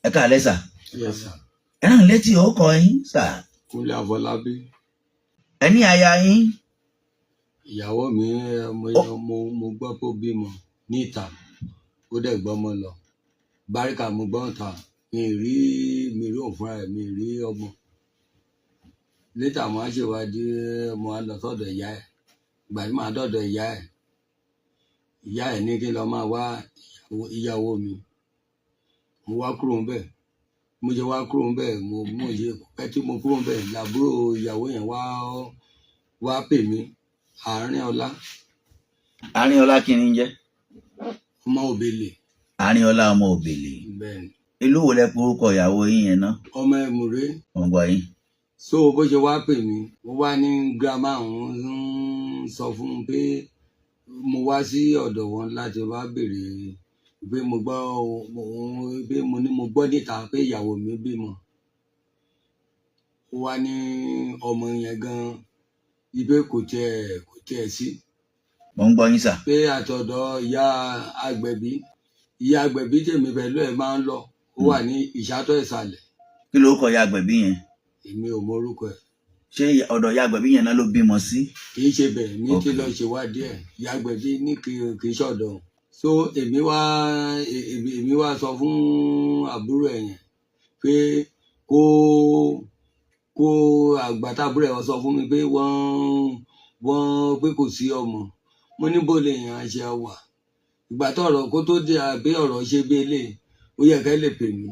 Ẹ káalẹ́ sà. Yes, sir. Ẹ rán létí orúkọ yín sà. Kúnlé Afọlábí. Ẹ ní aya yín. Ìyàwó mi mo gbọ́ pé ó bímọ ní ìta, ó dẹ̀ gbọ́mọ lọ. Báríkà mo gbọ́ ta, mi rí òun fúnra rẹ̀, mi rí ọmọ. Létà mo á ṣèwádìí, mo á lọ sọ́dọ̀ ìyá ẹ̀. Ìgbà tí màá dọ̀dọ̀ ìyá ẹ̀ ní kí n lọ máa wá ìyàwó mi. Mo wá kúrò ń bẹ̀. Mo ṣe wá kúrò ń bẹ̀, mo ṣe pẹ́ tí mo kúrò ń bẹ̀, làbúrò ìyàwó yẹn wá pè mí. Àárínọlá. Àárínọlá kí ni ń jẹ́? Ọmọ Òbèlè. Àárínọlá ọmọ Òbèlè. Bẹ́ẹ̀ni. Ìlú wo lẹ porúkọ ìyàwó yín yẹn náà? Ọmọ Ẹ̀mùrè. Mo gbọ́ yín. So bó ṣe wá pè mí, mo wá ní girama òun ń sọ fún un pé mo wá sí ọ̀dọ̀ wọn láti wá béèrè pé mo gbọ́ níta pé ìyàwó mi bímọ. Ó wá ní ọmọ yẹn gan ibẹ̀ kò tiẹ̀ sí. Mo ń gbọ́ yín sà. Pé àtọ̀dọ̀ ìyá agbẹ̀bí tèmi pẹ̀lú ẹ̀ máa ń lọ, ó wà ní Ìṣàtọ̀ Ìsàlẹ̀. Kí lorúkọ ìyá agbẹ̀bí yẹn? Èmi ò mọ orúkọ ẹ̀. Ṣé ọ̀dọ̀ ìyá agbẹ̀bí yẹn náà ló bímọ sí? Kì í ṣe bẹ́ẹ̀, ní tí lọ ṣèwádìí ẹ̀, ìyá agbẹ̀bí ní kì í ṣọ̀dọ̀. So èmi wá sọ fún àbúrò ẹ̀ yẹn pé kó àgbàtàbúrò ẹ̀ sọ fún mi pé wọ́n pé kò sí ọmọ. Mo ní bó lè yàn ṣe wà. Ìgbà tó ọ̀rọ̀ kó tó dé àbí ọ̀rọ̀ ṣe bí eléyìí, ó yẹ ká lè pè mí.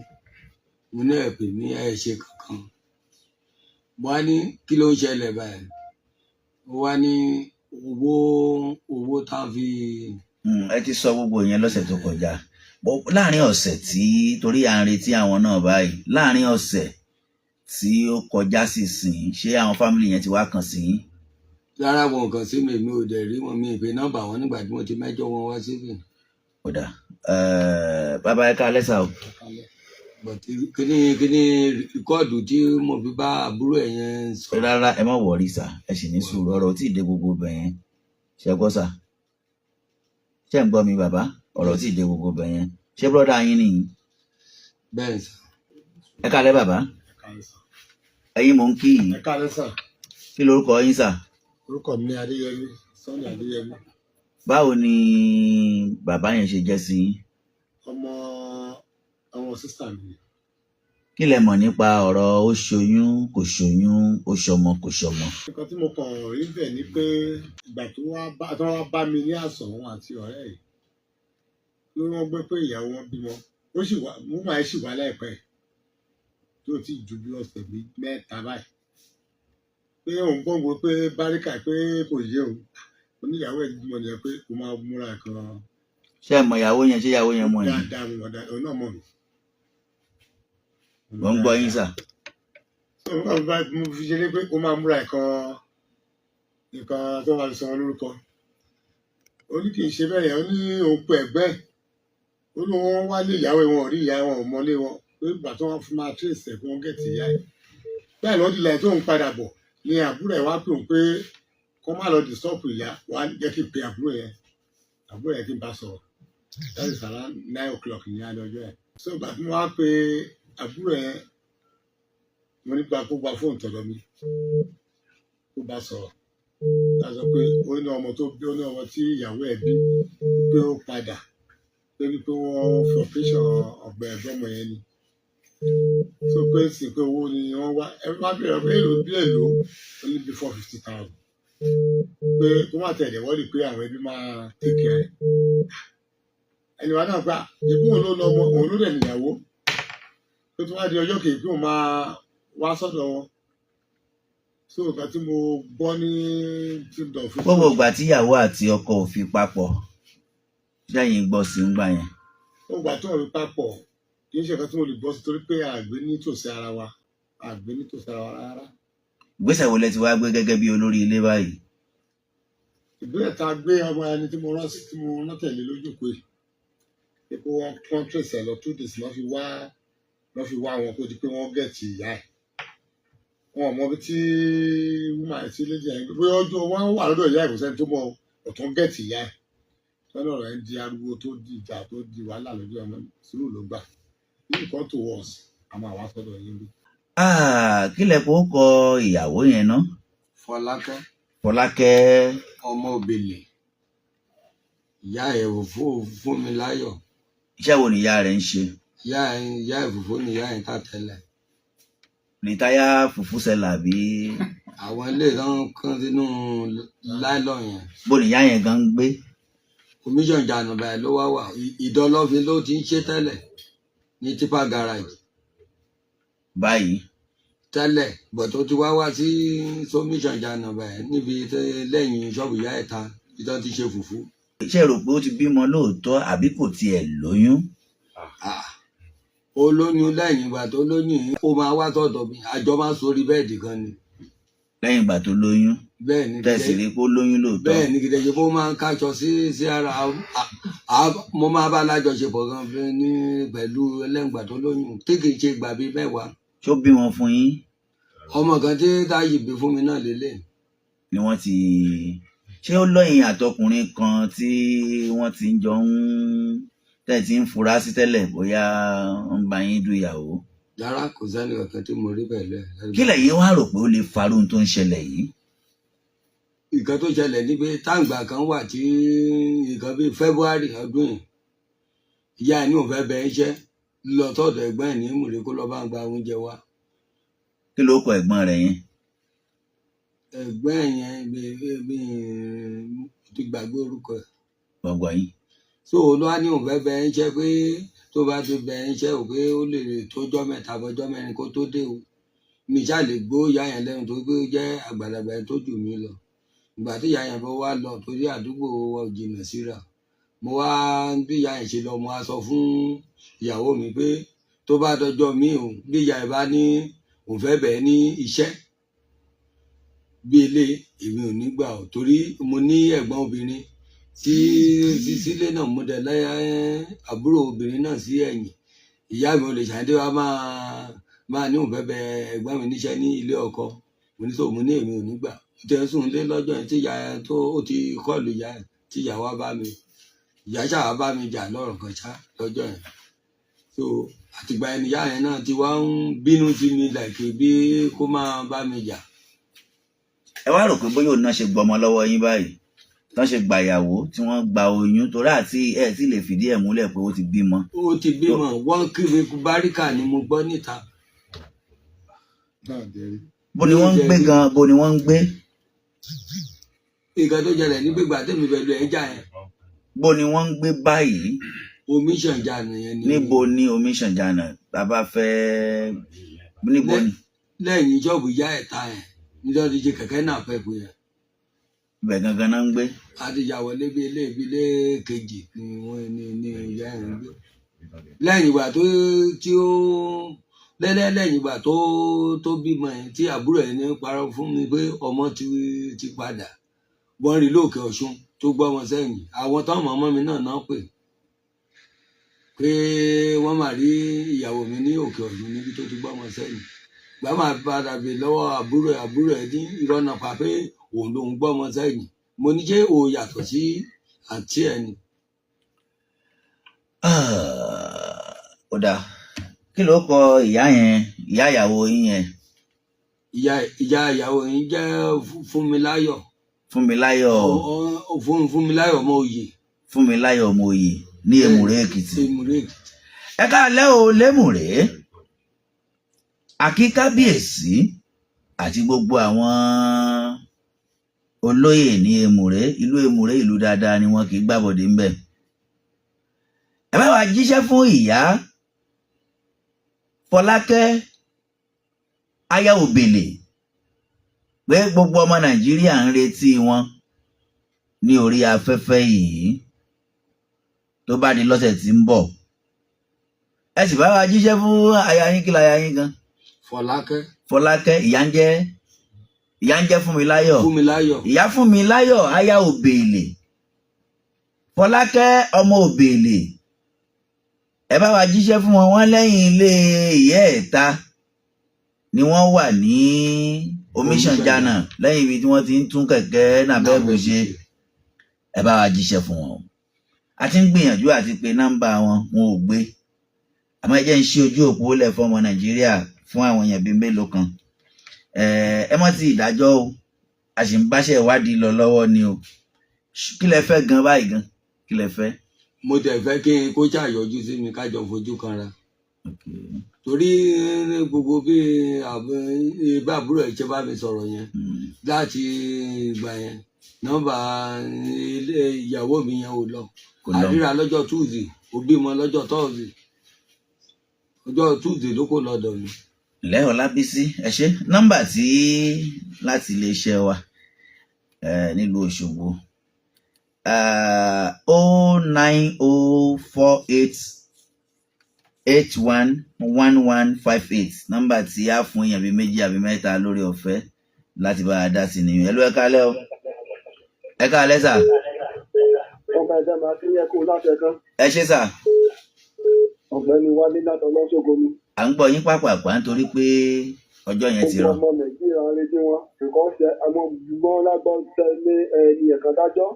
Mo ní ẹ̀ pè mí, ẹ̀ ṣe kankan. Mo wá ní kí ló ń ṣẹlẹ̀ báyìí? Ó wá ní owó tá a fi. Ẹ ti sọ gbogbo yẹn lọ́sẹ̀ tó kọjá. Láàárín ọ̀sẹ̀ torí à ń retí àwọn náà báyìí, láàárín ọ̀sẹ̀ tí ó kọjá sísìn, ṣé àwọn fámìlì yẹn ti wá kàn sí yín? Rárá, wọn kàn sí mi ò dẹ̀ rí wọn, mi ìpè nọ́mbà wọn nígbà tí mo ti mẹ́jọ wọn wá síbí. Kódà bàbá ẹ káalẹ́ sà o. Kíní rìkọ́ọ̀dù tí mo fi bá àbúrò ẹ̀ yẹn sọ. Rárá, ẹ má wọrí sà, ẹ sì ní sùúrù, ọ̀rọ̀ tí ì dé gbogbo bẹ̀ yẹn. Ṣé gbọ́ sà? Ṣé ń gbọ́ mi bàbá? Ọ̀rọ̀ tí ì dé gbogbo bẹ̀ yẹn. Ṣé bọ́dà yín nìyí? Bẹ́ẹ̀ sà. Ẹ káalẹ́ bàbá. Ẹ̀yin mò ń kí yìí. Ẹ káalẹ́ sà. Kí lorúkọ yín sà? Orúkọ mi ni Adéyẹmí, Sunday Adéyẹmí. Báwo ni bàbá yẹn ṣe jẹ́ sí yín? Ọmọ sísà mi. Kí lẹ mọ̀ nípa ọ̀rọ̀ ó ṣoyún kò ṣoyún, ó ṣọmọ kò ṣọmọ? Nǹkan tí mo kàn rí bẹ̀ ni pé ìgbà tó wá bá mi ní àsàn wọn àti ọ̀rẹ́ ẹ̀ ló wọ́n gbé pé ìyàwó wọn bímọ. Ó sì wà, mo máa sì wà láìpẹ́ tó ti ju bí ọ̀sẹ̀ mẹ́ta báyìí. Pé òun gbọ́ngbò pé Báríkà pé kò yé òun. Oníyàwó ẹ̀ bímọ nìyẹn pé kó máa múra kan. Ṣé ẹ mọ ìyàwó yẹn? Ṣé ìyàwó yẹn mọ̀ yín? Dáadáa mo mọ̀ dáadáa, òun náà mọ̀ mí. Mo ń gbọ́ yín sà. Mo fi ṣe ní pé kó máa múra nǹkan tó máa sọ lórúkọ. Ó ní kì í ṣe bẹ́ẹ̀ yẹn, ó ní òun pe ẹ̀gbẹ́. Ó ní wọ́n wá lé ìyàwó wọn, ò rí ìyá wọn, ò mọ́lé wọn. Pé ìgbà tí wọ́n fi máa tírèsì ẹ̀ kí wọ́n gẹ̀tì ìyá ẹ̀. Bẹ́ẹ̀ lọ́dún ilẹ̀ tó ń padà bọ̀ ni àbúrò ẹ̀ wá pè òun pé kó má lọ disturb ìyá, wá jẹ́ kí n pe àbúrò yẹn. Àbúrò yẹn kí n bá sọ̀rọ̀. That is around 9 o'clock ní alẹ́ ọjọ́ ẹ̀. So ìgbà tí mo wá pe àbúrò yẹn, mo ní kó gba fóònù tọ̀dọ̀ mi kó bá sọ̀rọ̀. Láti sọ pé ó ní ọmọ tí ìyàwó ẹ̀ bí pé ó padà pé wọ́n fi operation ọ̀gbẹ́ ẹ̀gbọ́mọ yẹn ni. So pé sì pé owó ni wọ́n wá ẹ má bẹ̀rẹ̀ pé èlò ó ní bí 450,000. Pé kó má tẹ̀lé wọ́n rí pé àwọn ẹbí máa take care. Ẹni wa náà gbà ìbúwọ̀n ló lọ́mọ òun ló dẹ̀ níyàwó. Pé tó wá di ọjọ́ kejì kí òun máa wá sọ́dọ̀ wọn. So nǹkan tí mo gbọ́ ní tìǹdọ̀ fún. Gbogbo ìgbà tí ìyàwó àti ọkọ ò fi papọ̀, ṣẹ́yìn gbọ́ sí ń gbà yẹn? Ó gbà tó ń rí papọ̀ kì í ṣe nǹkan tí mo lè gbọ́ sí torí pé àgbé nítòsí ara wa rárá. Ìgbésẹ̀ wo lẹ ti wá gbé gẹ́gẹ́ bí olórí ilé báyìí? Ìgbésẹ̀ tá a gbé ọmọ ẹni tí mo rán tẹ̀lé lójú pé kó wọ́n kọ́ńtírẹ̀sì ẹ̀ lọ 2 days lọ́ fi wá wọn kó di pé wọ́n gẹ̀ẹ́tì ìyá ẹ̀. Wọn ò mọ bí tí wúmà ẹ̀ sí lédè ẹ̀ pé ọjọ́ wọn wà lọ́dọ̀ ìyá ẹ̀ kò sẹ́ni tó mọ ọ̀tún gẹ̀ẹ́tì ìyá ẹ̀. Tọ́lọ̀ rẹ̀ ń di ariwo tó di ìjà tó di wàhálà lójú ọmọ sùúrù ló gbà. nǹkan tó wọ̀s a máa wá sọ́dọ̀ yín bí. Kí lẹ kó kọ ìyàwó yẹn ná? Fọlákẹ́ Fọlákẹ́. ọmọ Òbèlè, ìyá ẹ̀ fún mi láyọ̀. Iṣẹ́ wo ni ìyá rẹ̀ ń ṣe? ìyá ẹ̀ fùfú ni ìyá ẹ̀ ń tà tẹ́lẹ̀. Rìtáyà fùfú sẹ́là bí? Àwọn ilé ìtàn kan sínú láìlọ́ yẹn. Bó ni ìyá yẹn gan ń gbé? Commission Jànà báyìí ló wá wà. Ìdọ́lọ́fin ló ti ń ṣe tẹ́lẹ̀ ní tipa garage Báyìí. tẹ́lẹ̀, but ó ti wá sí Commission Jànà báyìí níbi lẹ́yìn ṣọ́ọ̀bù ìyá ẹ̀ ta ìtàn ti ṣe fùfú. Ṣé rò pé ó ti bímọ lóòótọ́ àbí kò tiẹ̀ lóyún? Ó lóyún, lẹ́yìn ìgbà tó lóyún yìí ó máa wá sọ́dọ̀ mi, àjọ máa sórí bẹ́ẹ̀dì kan ni. Lẹ́yìn ìgbà tó lóyún? Bẹ́ẹ̀ ni Tẹ̀sí rí pé ó lóyún lóòótọ́? bẹ́ẹ̀ ni kìdẹ̀jẹ̀ bó máa ń kájọ sí ara. Mo máa bá lájọṣepọ̀ gan ní pẹ̀lú ẹlẹ́ngbà tó lóyún tí kì í ṣe gbà bíi 10. Ṣó bímọ fún yín? Ọmọ kan tí táyì bí fún mi náà lélẹ̀. Ni wọ́n ti... Ṣé ó lọ́yìn àtọkùnrin kan tí wọ́n ti ń jọ ń tẹ̀ tí ń fura sí tẹ́lẹ̀ bóyá ń bá yín du ìyàwó? Rárá, kò sẹ́ni kankan tí mo rí pẹ̀lú ẹ̀. Kí lẹ̀yin wá rò pé ó lè farú ohun tó ń ṣẹlẹ̀ yìí? Nǹkan tó ṣẹlẹ̀ ní pé táǹgbà kan wà tí nǹkan bíi February ọdún yìí, ìyá ẹ̀ ní òun fẹ́ bẹ iṣẹ́ lọ tọ̀dọ̀ ẹ̀gbọ́n ẹ̀ ní Mùrè kó lọ bá ń gba oúnjẹ wá. Kí ló kọ ẹ̀gbọ́n rẹ̀ yẹn? Ẹ̀gbọ́n ẹ̀ yẹn ti gbàgbé orúkọ ẹ̀. Gbọ̀ngbọ̀n yín. So ló wá ní òun fẹ́ bẹ iṣẹ́ pé tó bá ti bẹ iṣẹ́ ò pé ó lè tójọ́ mẹ́ta bọ́jọ́ mẹ́rin kó tó dé o. Mi ṣáà lè gbó ìyá yẹn lẹ́nu tó pé ó jẹ́ àgbàlagbà tó jù mí lọ. Ìgbà tí ìyá yẹn bọ́ wá lọ torí àdúgbò wa ò jìnnà síra, mo wá bí ìyá yẹn ṣe lọ mo wá sọ fún ìyàwó mi pé tó bá dọjọ́ mi ò bí ìyá yẹn bá ní òun fẹ́ bẹ̀ ní iṣẹ́ bí ilé, èmi ò ní gbà ọ́ torí mo ní ẹ̀gbọ́n obìnrin tí sílé náà mo dẹ̀ láyà àbúrò obìnrin náà sí ẹ̀yìn. Ìyá mi ò lè ṣàdé wá máa ní òun fẹ́ bẹ ẹ̀gbọ́n mi níṣẹ́ ní ilé ọkọ. Mo ní sọ mo ní èmi ò ní gbà. Tẹ̀sùn lé lọ́jọ́ yẹn tí ìyá tó ó ti kọ́ọ̀lù ìyá tí ìyá wa bá mi, ìyá ṣáà bá mi jà lọ́rọ̀ kan ṣá lọ́jọ́ yẹn. So àtìgbà ẹni ìyá yẹn náà ti wá ń bínú sí mi like bí kó máa bá mi jà. Ẹ wá rò pé bóyá òun náà ṣe gbọmọ lọ́wọ́ yín báyìí tán ṣe gba ìyàwó tí wọ́n gba oyún torí àti ẹ̀ tí lè fìdí ẹ̀ múlẹ̀ pé ó ti bímọ? Ó ti bímọ, wọ́n kí mi báríkà ni mo gbọ́ níta. Bó ni wọ́n ń gbé gan? Bó ni wọ́n ń gbé? Nǹkan tó jẹlẹ̀ ní gbígbà tèmi pẹ̀lú ẹja yẹn. Bó ni wọ́n ń gbé báyìí? Commission Jànà yẹn ni. Níbo ni Commission Jànà tá a bá fẹ́? Níbo ni? Lẹ́yìn ṣọ́ọ̀bù ìyá ẹ̀ ta yẹn nítorí ṣe kẹ̀kẹ́ náà fẹ́ fún yẹn. Ibẹ̀ gangan náà ń gbé? Àtijọ́ lébi ilé kejì ni wọ́n ní ìyá ẹ̀ ń gbé. Lẹ́yìn ìgbà tí ó lẹ́yìn ìgbà tó bímọ yẹn tí àbúrò ẹ̀ ní parọ́ fún mi pé ọmọ ti padà, wọ́n rí lókè Ọ̀ṣun tó gbọ́ wọn sẹ́yìn. Àwọn táwọn ọmọ mi náà pé wọ́n máa rí ìyàwó mi ní òkè Ọ̀ṣun níbi tó ti gbọ́ wọn sẹ́yìn. Gbà máa padà bè lọ́wọ́ àbúrò ẹ̀ ní ìrọ́nà pa pé òun lòún gbọ́ wọn sẹ́yìn. Mo ní ṣé o yàtọ̀ sí àǹtí ẹ̀ ni. Ó dáa. Kí ló kọ ìyá yẹn, ìyá ìyàwó yín yẹn? Ìyá ìyàwó yín jẹ́ Fúnmiláyọ̀. Fúnmiláyọ̀. Fúnmiláyọ̀ ọmọ Oyè. Fúnmiláyọ̀ ọmọ Oyè ní Èmùrè Èkìtì. Èmùrè Èkìtì. Ẹ káalẹ́ o lémùrè. Àkí kábíyèsí àti gbogbo àwọn olóyè ní Èmùrè. Ìlú Èmùrè ìlú dáadáa ni wọn kì í gbàbọ̀dé ń bẹ̀. Ẹ bá wa jíṣẹ́ fún ìyá Fọlákẹ́ aya Òbèlè pé gbogbo ọmọ Nàìjíríà ń retí wọn ní orí afẹ́fẹ́ yìí tó bá di lọ́sẹ̀ tí ń bọ̀. Ẹ sì bá wa jíṣẹ́ fún aya yín. Kí láya yín gan? Fọlákẹ́. Ìyá ń jẹ́ Fúnmiláyọ̀. Ìyá Fúnmiláyọ̀ aya Òbèlè. Fọlákẹ́ ọmọ Òbèlè. Ẹ bá wa jíṣẹ́ fún wọn. Wọ́n lẹ́yìn ilé ìyá ẹ̀ta ni wọ́n wà ní Commission Jànà lẹ́yìn ibi tí wọ́n ti ń tún kẹ̀kẹ́ nàbẹ́bù ṣe. Ẹ bá wa jíṣẹ́ fún wọn. A ti ń gbìyànjú àti pe nọ́mbà wọn ò gbé. àmọ́ ẹ jẹ́ ń ṣí ojú òpó lẹ̀ fún ọmọ Nàìjíríà fún àwọn èèyàn bíi mélòó kan. Ẹ mọ́ ti ìdájọ́ o, a sì ń báṣẹ́ ìwádìí lọ lọ́wọ́ ni o. Kí lẹ fẹ́ gan báyìí gan? Kí lẹ fẹ́? mo tẹ̀ fẹ́ kí kó ṣàyọjú sí mi kájọ fojú kanra torí ní gbogbo bí àbúrò ẹ̀ ṣe bá mi sọ̀rọ̀ yẹn láti ìgbà yẹn nọ́mbà ilé ìyàwó mi yẹn ò lọ àríra lọ́jọ́ Tuesday ó bímọ lọ́jọ́ Thursday ọjọ́ Tuesday ló kó lọ́dọ̀ mi. lẹ́hìn Ọlábísí ẹ ṣé. nọ́mbà tí láti iléeṣẹ́ wa nílùú Òṣogbo 09048811158 nọ́mbà tí a fún èèyàn bíi méjì àbí mẹ́ta lórí ọ̀fẹ́ láti bá a dá sí nìyẹn. ẹ ló ẹ káalẹ́ o. ẹ káalẹ́ sà. ọba ẹ̀dá máa fi yẹ kó láti ẹ̀kan. ẹ ṣé sà. ọ̀gbẹ́ni Wálé láti Ọlọ́ṣogbo ni. à ń gbọ́ yín pàpàpà nítorí pé ọjọ́ yẹn ti rọ. ọmọ Nàìjíríà ń retí wọn nǹkan ṣe àwọn gbọ́n lágbọ́n tẹ̀lé ẹni ẹ̀kan dájọ́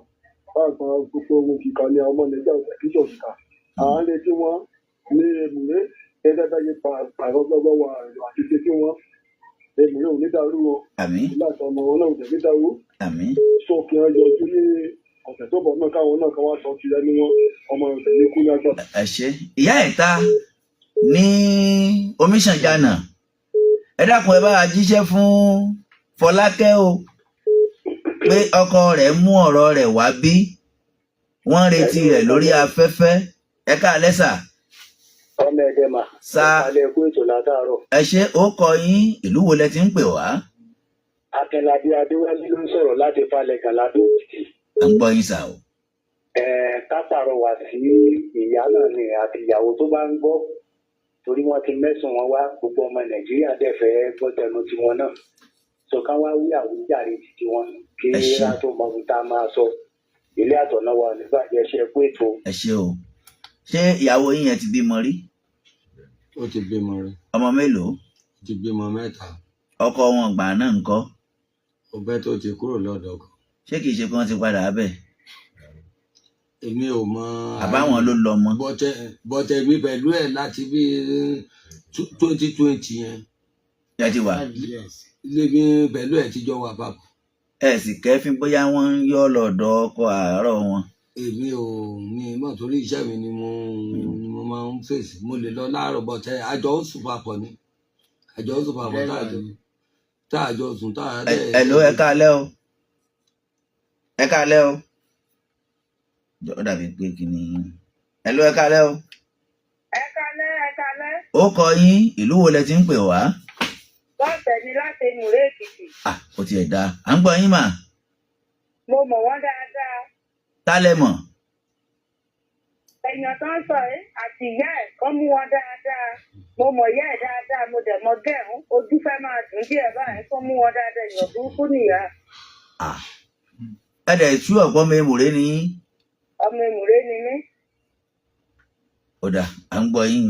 báàgbọ́n gbogbo ohun kíkà ni ọmọ Nàìjíríà ọ̀sẹ̀ kí ṣòṣìkà à ń retí wọn ní èmùrè gẹ́gẹ́ bẹ́ẹ̀ yí pààrọ̀ gbọ́gbọ́ wa àti ṣe kí wọ́n èmùrè ò ní dàrú wọn àmín láti ọmọ wọn náà ò tẹ̀lé dàrú àmín. sókè ọjọ́ ojú ní ọ̀sẹ̀ tó bọ̀ náà káwọn náà kan wá sọ ti ẹni wọn ọmọ ọ̀sẹ̀ ní kú ní agbọ̀. ẹ ṣé. ìyá ẹ̀ta ní Omiṣànjánà ẹ dákun ẹ bá wa jíṣẹ́ fún Fọlákẹ́ o pé ọkọ rẹ̀ mú ọ̀rọ̀ rẹ̀ wá bí wọ́n ń retí rẹ̀ lórí afẹ́fẹ́. ẹ káalẹ́ sà. ọmọ ẹ̀dẹ̀ mà Sá. alẹ́ kú ètò látàárọ̀. ẹ ṣé. ó kọ yín, ìlú wo lẹ ti ń pè wá? Akínládé Adéwálé ló ń sọ̀rọ̀ láti falẹ̀ gàládó títì. à ń gbọ́ yín sà o. Ká pàrọwà sí ìyá náà ni àti ìyàwó tó bá ń gbọ́ torí wọ́n ti mẹ́sùn wọn wá gbogbo ọmọ Nàìjíríà dẹ̀ fẹ́ gbọ́ tẹnu tiwọn náà sọ ká wá wí àwíjàre títí wọn kí Ẹ ṣé. rá tó mọ ohun tá a máa sọ ilé àtọ̀nà wa nígbàjẹ́ ṣe pé ètò. ẹ ṣé o. ṣé ìyàwó yín yẹn ti bímọ rí? ó ti bímọ rẹ̀ ọmọ mélòó? ó ti bímọ 3 ọkọ wọn gbà náà ńkọ́? ọbẹ̀ tó ti kúrò lọ́dọ̀ kan ṣé kìí ṣe pé wọ́n ti padà bẹ̀? èmi ò mọ àbáwọn ló lọ mọ? bọ́tẹ̀ mi pẹ̀lú ẹ̀ láti bí 2020 yẹn ẹ ti wà. lébi pẹ̀lú ẹ̀ tíjọ́ wà papọ̀. ẹ sì kẹ́fín bóyá wọ́n ń yọ́ lọ́dọ̀ ọkọ àárọ̀ wọn. èmi ò ní mọ̀ torí iṣẹ́ mi ni mo máa ń fèsì mo lè lọ láàárọ̀ bọ́tẹ̀ àjọ ó sùn papọ̀ ni àjọ ó sùn papọ̀ tá àjọ sùn tá àdẹ. ẹ ló ẹ káalẹ́ o. ẹ káalẹ́ o. ó dàbí pé kí ni. ẹ ló ẹ káalẹ́ o. Ẹ káalẹ́, ẹ káalẹ́. ó kọ yín, ìlú wo lẹ ti ń pè wá? Bọ́ọ̀sẹ̀ ni láti Ìmùrè Èkìtì. ó tiẹ̀ dáa. à ń gbọ́ yín mà. Mo mọ̀ wọ́n dáadáa. ta lẹ mọ̀? Èèyàn tó ń sọ ẹ́ àti ìyá ẹ̀ kọ́ mú wọn dáadáa. Mo mọ̀ ìyá ẹ̀ dáadáa, mo dẹ̀ mọ̀ gẹ̀rún. Ojú fẹ́ máa dùn díẹ̀ báyìí kó mú wọn dáadáa. Èèyàn burúkú nìyá. ẹ dẹ̀ tú ọ̀pọ̀ mi Èmùrè ni yín. Ọmọ Ìmùrè ni mí. ó dà, à ń gbọ́ yín.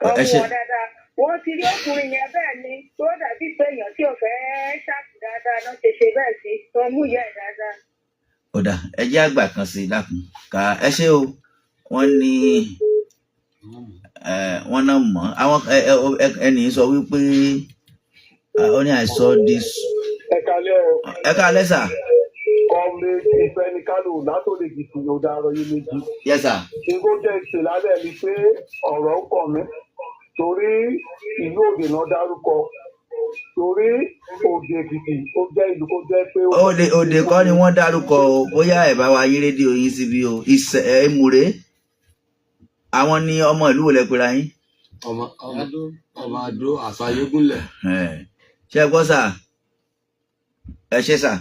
Wọ́n ẹ mú ṣé. wọn dáadáa. Wọ́n ti rí ọkùnrin yẹn bẹ́ẹ̀ ni. Tó dàbí pé èèyàn tí ò fẹ́ ṣáàpù dáadáa náà ṣe bẹ́ẹ̀ sí. Wọ́n mú ìyá ẹ̀ dáadáa. ó dà, ẹ jẹ́ àgbà kan sí i dákun. ká ẹ ṣé o. wọ́n ní wọ́n náà mọ̀ àwọn ẹnì sọ wípé ó ní I saw this. ẹ kálẹ́ o. ẹ káalẹ́ sà. ọmọ ìfẹ́ ní kálù látòlè gidi ló dárọ̀ yé méjì. yes sir. Ṣéńgó jẹ́ ìṣèlálẹ̀ ni pé ọ̀rọ̀ ń kàn mí torí ìlú Òdè náà dárúkọ torí Òdè Èkìtì ó jẹ́ ìlú kó jẹ́ pé. Òdè kọ́ ni wọ́n dárúkọ o, bóyá ẹ̀ bá wa yín rédíò yín síbi o. Èmùrè àwọn ni ọmọ ìlú wo lẹ pera yín? ọmọ Adó àṣàyégúnlẹ̀. ṣé ẹ gbọ́ sà? ẹ ṣé sà.